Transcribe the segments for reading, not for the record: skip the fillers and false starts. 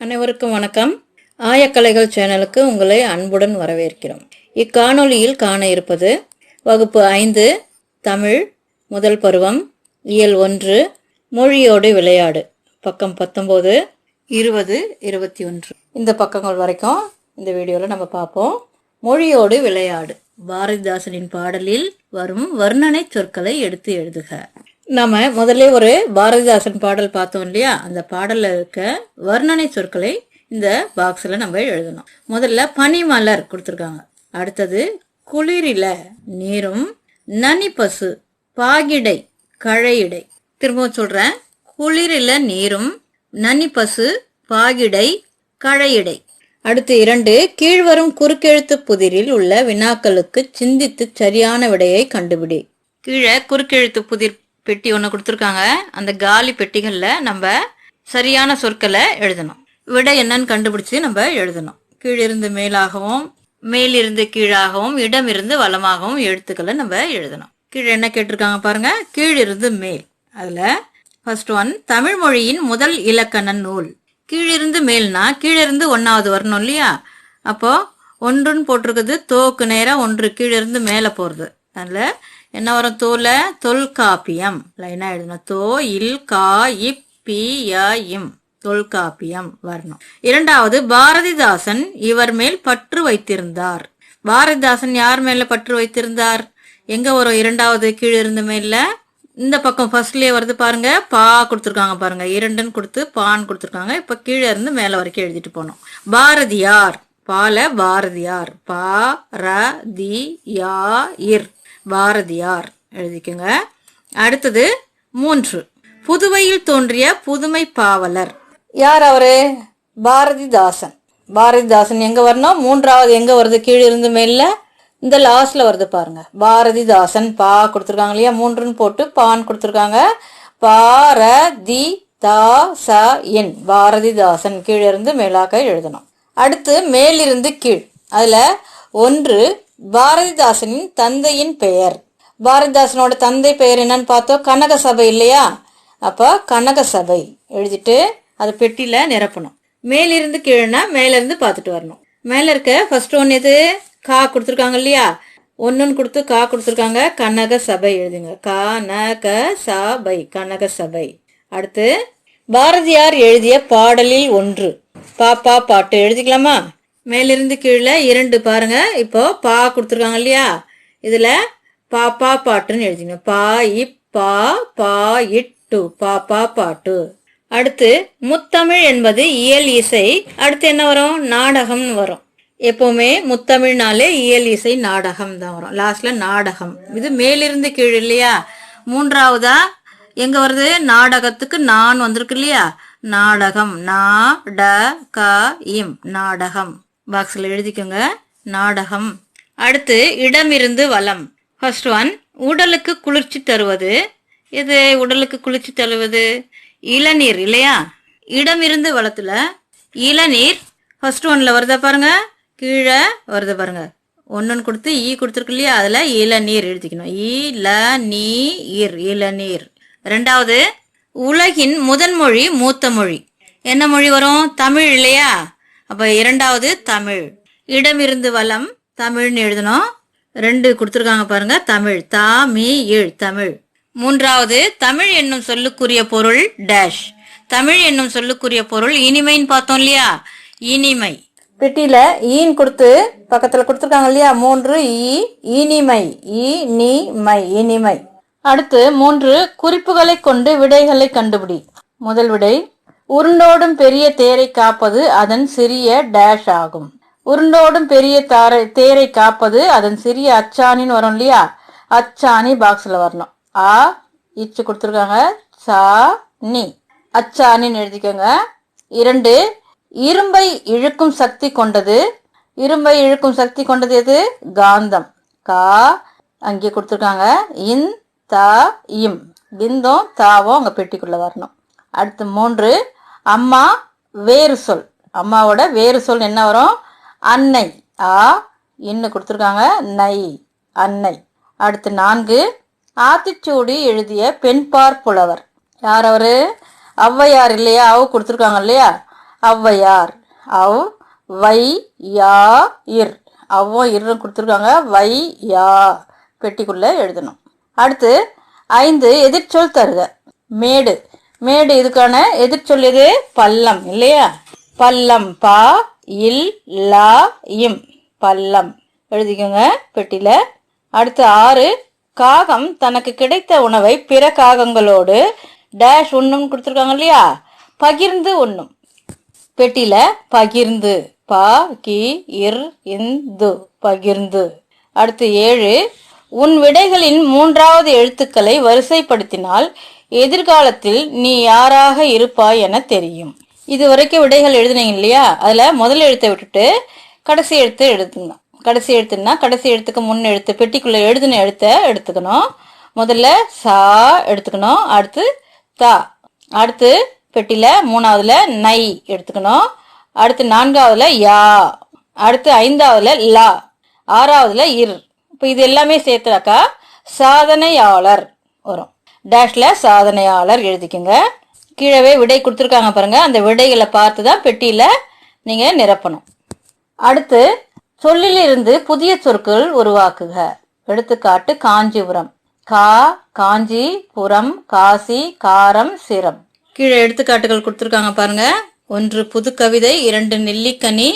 அனைவருக்கும் வணக்கம். ஆயக்கலைகள் சேனலுக்கு உங்களை அன்புடன் வரவேற்கிறோம். இக்காணொளியில் காண இருப்பது வகுப்பு 5 தமிழ் முதல் பருவம் இயல் 1 மொழியோடு விளையாடு பக்கம் 19, 20, 21 இந்த பக்கங்கள் வரைக்கும் இந்த வீடியோவில் நம்ம பார்ப்போம். மொழியோடு விளையாடு. பாரதிதாசனின் பாடலில் வரும் வர்ணனை சொற்களை எடுத்து எழுதுக. நம்ம முதல்ல ஒரு பாரதிதாசன் பாடல் பார்த்தோம் இல்லையா? அந்த பாடல்ல இருக்க வர்ணனை சொற்களை இந்த பாக்ஸ்ல நம்ம எழுதணும். முதல்ல பனிமலர் கொடுத்துருக்காங்க. அடுத்தது குளிரில நீரும் நனிப்பசு பாகிடை கழையிடை. திரும்பவும் சொல்றேன், குளிரில நீரும் நனிப்பசு பாகிடை கழையிடை. அடுத்து 2, கீழ்வரும் குறுக்கெழுத்து புதிரில் உள்ள வினாக்களுக்கு சிந்தித்து சரியான விடையை கண்டுபிடி. கீழே குறுக்கெழுத்து புதிர் பெட்டி ஒன்று கொடுத்துருக்காங்க. அந்த காலி பெட்டிகளில் நம்ம சரியான சொற்களை எழுதணும். விடை என்னன்னு கண்டுபிடிச்சி நம்ம எழுதணும். கீழிருந்து மேலாகவும் மேலிருந்து கீழாகவும் இடமிருந்து வலமாகவும் எழுத்துக்களை நம்ம எழுதணும். கீழே என்ன கேட்டிருக்காங்க பாருங்க, கீழிருந்து மேல். அதுல ஃபர்ஸ்ட் ஒன், தமிழ் மொழியின் முதல் இலக்கண நூல். கீழிருந்து மேல்னா கீழிருந்து 1வது வரணும் இல்லையா? அப்போ 1ன்னு போட்டிருக்குது, தோக்கு நேரம் 1 கீழிருந்து மேலே போறது. அதில் என்ன வரும்? தோல தொல்காப்பியம் லைனா எழுதணும். தோ இல் கா இப் பி ய இம் தொல்காப்பியம் வரணும். 2வது, பாரதிதாசன் இவர் மேல் பற்று வைத்திருந்தார். பாரதிதாசன் யார் மேல பற்று வைத்திருந்தார்? எங்க வரும்? 2வது கீழிருந்து மேல இந்த பக்கம் ஃபர்ஸ்ட்லயே வருது பாருங்க, பா கொடுத்துருக்காங்க பாருங்க, 2ன்னு கொடுத்து பான்னு கொடுத்துருக்காங்க. இப்ப கீழே இருந்து மேல வரைக்கும் எழுதிட்டு போனோம். பாரதியார், பால பாரதியார், பா ர தி யா இர் பாரதியார் எழுதிக்கோங்க. அடுத்தது 3, புதுவையில் தோன்றிய புதுமை பாவலர். யார் அவரு? பாரதிதாசன். பாரதிதாசன் எங்க வரணும்? 3வது எங்க வருது? கீழே இருந்து மேல இந்த லாஸ்ட்ல வருது பாருங்க. பாரதிதாசன் பா கொடுத்துருக்காங்க இல்லையா? 3ன்னு போட்டு பான் கொடுத்துருக்காங்க. பாரதி தா ச என் பாரதிதாசன் கீழே இருந்து மேலாக எழுதணும். அடுத்து மேலிருந்து கீழ். அதுல 1, பாரதிதாசனின் தந்தையின் பெயர். பாரதிதாசனோட தந்தை பெயர் என்னன்னு பார்த்தோம், கனகசபை இல்லையா? அப்ப கனகசபை எழுதிட்டு அது பெட்டியில நிரப்பணும். மேலிருந்து கீழ்னா மேல இருந்து பார்த்துட்டு வரணும். மேல இருக்க ஃபர்ஸ்ட் ஒன் எது? கா கொடுத்துருக்காங்க இல்லையா? 1ன்னு கொடுத்து கா கொடுத்துருக்காங்க, கனகசபை எழுதுங்க. கனகசபை கனகசபை. அடுத்து பாரதியார் எழுதிய பாடலில் 1, பாப்பா பாட்டு எழுதிக்கலாமா? மேலிருந்து கீழே 2 பாருங்க. இப்போ பா கொடுத்துருக்காங்க இல்லையா? இதுல பாப்பா பாட்டுன்னு எழுதிங்க. பா இப் பா பா இட்டு பாப்பா பாட்டு. அடுத்து முத்தமிழ் என்பது இயல் இசை. அடுத்து என்ன வரும்? நாடகம்னு வரும். எப்பவுமே முத்தமிழ்னாலே இயல் இசை நாடகம் தான் வரும். லாஸ்ட்ல நாடகம். இது மேலிருந்து கீழ் இல்லையா? 3வதா எங்க வருது? நாடகத்துக்கு நான் வந்திருக்கு இல்லையா? நாடகம், நா ட க இம் நாடகம். பாக்ஸ்ல எழுதிக்கோங்க, நாடகம். அடுத்து இடமிருந்து வலம். ஃபர்ஸ்ட் ஒன், உடலுக்கு குளிர்ச்சி தருவது. இது உடலுக்கு குளிர்ச்சி தருவது இளநீர் இல்லையா? இடமிருந்து வலத்துல இளநீர் ஃபர்ஸ்ட் ஒன்ல வருதா பாருங்க, கீழே வருது பாருங்க. 1ன்னு கொடுத்து ஈ கொடுத்துருக்கு இல்லையா? அதுல இளநீர் எழுதிக்கணும். இளநீர் இளநீர். 2வது, உலகின் முதன்மொழி மூத்த மொழி. என்ன மொழி வரும்? தமிழ் இல்லையா? அப்ப 2வது தமிழ். இடமிருந்து வலம் தமிழ்னு எழுதணும். 2 கொடுத்துருக்காங்க பாருங்க, தமிழ். தா மீ இழ் தமிழ். 3வது, தமிழ் என்னும் சொல்லுக்குரிய பொருள் டேஷ். தமிழ் என்னும் சொல்லுக்குரிய பொருள் இனிமைன்னு பார்த்தோம் இல்லையா? இனிமை. பெட்டியில ஈன் கொடுத்து பக்கத்துல கொடுத்துருக்காங்க இல்லையா? 3 இனிமை இனிமை இனிமை. அடுத்து 3, குறிப்புகளை கொண்டு விடைகளை கண்டுபிடி. முதல் விடை, உருண்டோடும் பெரிய தேரை காப்பது அதன் சிறிய டேஷ் ஆகும். உருண்டோடும் பெரிய தேரை காப்பது அதன் சிறிய அச்சாணின்னு வரும் இல்லையா? அச்சாணி பாக்ஸ்ல வரணும். ஆ இச்சு கொடுத்துருக்காங்க, சா நீ அச்சாணின்னு எழுதிக்கோங்க. 2, இரும்பை இழுக்கும் சக்தி கொண்டது. இரும்பை இழுக்கும் சக்தி கொண்டது எது? காந்தம். கா அங்கே கொடுத்துருக்காங்க. இன் தா இம் பிந்தும் தாவும் அங்க பெட்டிக்குள்ள வரணும். அடுத்து 3, அம்மா வேறு சொல். அம்மாவோட வேறு சொல் என்ன வரும்? அன்னை. ஆ இன்னு கொடுத்துருக்காங்க, நை அன்னை. அடுத்து 4, ஆத்திச்சூடி எழுதிய பெண்பார் புலவர். யார் அவரு? ஔவையார் இல்லையா? அவ கொடுத்துருக்காங்க இல்லையா? ஔவையார். அவ் வை யா இர். அவ்வும் இரு கொடுத்துருக்காங்க. வை யா பெட்டிக்குள்ள எழுதணும். அடுத்து 5 எதிர்ச்சொல் தருக. மேடு. மேடு இதுக்கான எதிர்ச்சொல் எது? பள்ளம் இல்லையா? பள்ளம். பா இல் லா இம். பள்ளம் எழுதிக்கோங்க பெட்டியில. அடுத்து 6 காகம் தனக்கு கிடைத்த உணவை பிற காகங்களோடு டேஷ் உண்ணும் கொடுத்துருக்காங்க இல்லையா? பகிர்ந்து உண்ணும். பெட்டியில பகிர்ந்து. பா கி இர் இந்து. பகிர்ந்து. அடுத்து 7 உன் விடைகளின் 3வது எழுத்துக்களை வரிசைப்படுத்தினால் எதிர்காலத்தில் நீ யாராக இருப்பாய் என தெரியும். இது வரைக்கும் விடைகள் எழுதுனீங்க இல்லையா? அதுல முதல் எழுத்தை விட்டுட்டு கடைசி எழுத்து எழுதுங்க. கடைசி எழுத்துன்னா கடைசி எழுத்துக்கு முன் எழுத்து பெட்டிக்குள்ள எழுதின எழுத்தை எடுத்துக்கணும். முதல்ல சா எடுத்துக்கணும். அடுத்து தா. அடுத்து பெட்டியில 3வதுல நை எடுத்துக்கணும். அடுத்து 4வதுல யா. அடுத்து 5வதுல லா. 6வதுல இர். இப்போ இது எல்லாமே சேர்த்தாக்கா சாதனையாளர் வரும். டேஷ்ல சாதனையாளர் எழுதிக்கங்க. கீழவே விடை கொடுத்துருக்காங்க பாருங்க. அந்த விடைகளை பார்த்து தான் பெட்டியில நீங்க நிரப்பணும். அடுத்து சொல்லிலிருந்து புதிய சொற்கள் உருவாக்குக. எடுத்துக்காட்டு காஞ்சிபுரம். கா காஞ்சி, புறம் காசி, காரம் சிரம். கீழே எடுத்துக்காட்டுகள் கொடுத்துருக்காங்க பாருங்க. 1 புது கவிதை, 2 நெல்லிக்கனி,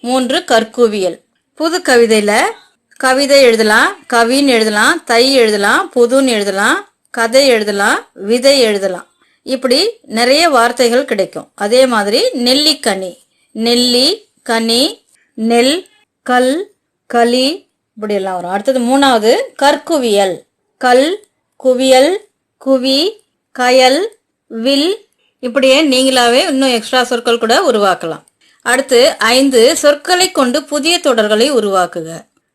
3 கற்குவியல். புது கவிதையில கவிதை எழுதலாம், கவின்னு எழுதலாம், தை எழுதலாம், புதுன்னு எழுதலாம், கதை எழுதலாம், விதை எழுதலாம். இப்படி நிறைய வார்த்தைகள் கிடைக்கும். அதே மாதிரி நெல்லிக்கனி, நெல்லி, கனி, நெல், கல், களி, இப்படி எல்லாம் வரும். அடுத்தது 3வது கற்குவியல். கல், குவியல், குவி, கயல், வில். இப்படியே நீங்களாவே இன்னும் எக்ஸ்ட்ரா சொற்கள் கூட உருவாக்கலாம். அடுத்து 5 சொற்களை கொண்டு புதிய தொடர்களை உருவாக்குக.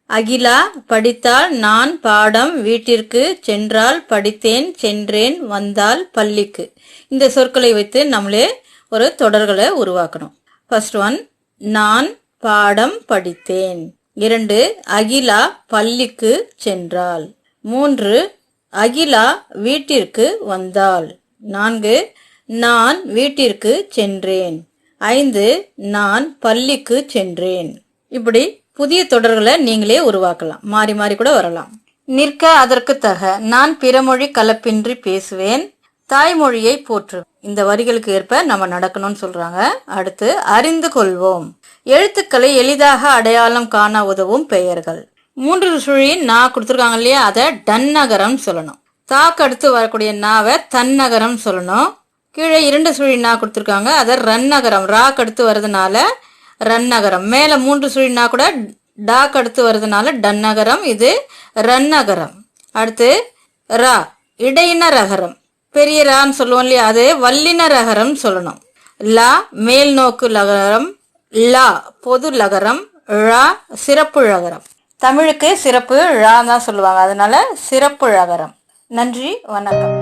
அகிலா படித்தால், நான் பாடம், வீட்டிற்கு சென்றால், படித்தேன், சென்றேன், வந்தால், பள்ளிக்கு. இந்த சொற்களை வைத்து நம்மளே ஒரு தொடர்களை உருவாக்கணும். ஃபர்ஸ்ட் ஒன், நான் பாடம் படித்தேன். 2 அகிலா பள்ளிக்கு சென்றாள். 3 அகிலா வீட்டிற்கு வந்தாள். 4 நான் வீட்டிற்கு சென்றேன். 5 நான் பள்ளிக்கு சென்றேன். இப்படி புதிய தொடர்களை நீங்களே உருவாக்கலாம். மாறி மாறி கூட வரலாம். நிற்க அதற்கு தக. நான் பிறமொழி கலப்பின்றி பேசுவேன், தாய்மொழியை போற்று. இந்த வரிகளுக்கு ஏற்ப நம்ம நடக்கணும்னு சொல்றாங்க. அடுத்து அறிந்து கொள்வோம். எழுத்துக்களை எளிதாக அடையாளம் காண உதவும் பெயர்கள். 3 சுழி நா கொடுத்துருக்காங்க இல்லையா? அதை டன்னகரம் சொல்லணும். தாக்கு அடுத்து வரக்கூடிய நாவை தன்னகரம் சொல்லணும். கீழே 2 சுழி நா கொடுத்துருக்காங்க. அதை ரன்னகரம். ராக்கு அடுத்து வருதுனால ரன்னகரம். மேல 3 சுழினா கூட டாக் அடுத்து வருதுனால டன்னகரம். இது ரன்னகரம். அடுத்து ரா இடையின ரகரம். பெரிய ரான்னு சொல்லுவோம் இல்லையா? அது வல்லின ரகரம் சொல்லணும். லா மேல் நோக்கு லகரம். லா பொது லகரம். ழா சிறப்பு ழகரம். தமிழுக்கு சிறப்பு ழா தான் சொல்லுவாங்க. அதனால சிறப்பு ழகரம். நன்றி, வணக்கம்.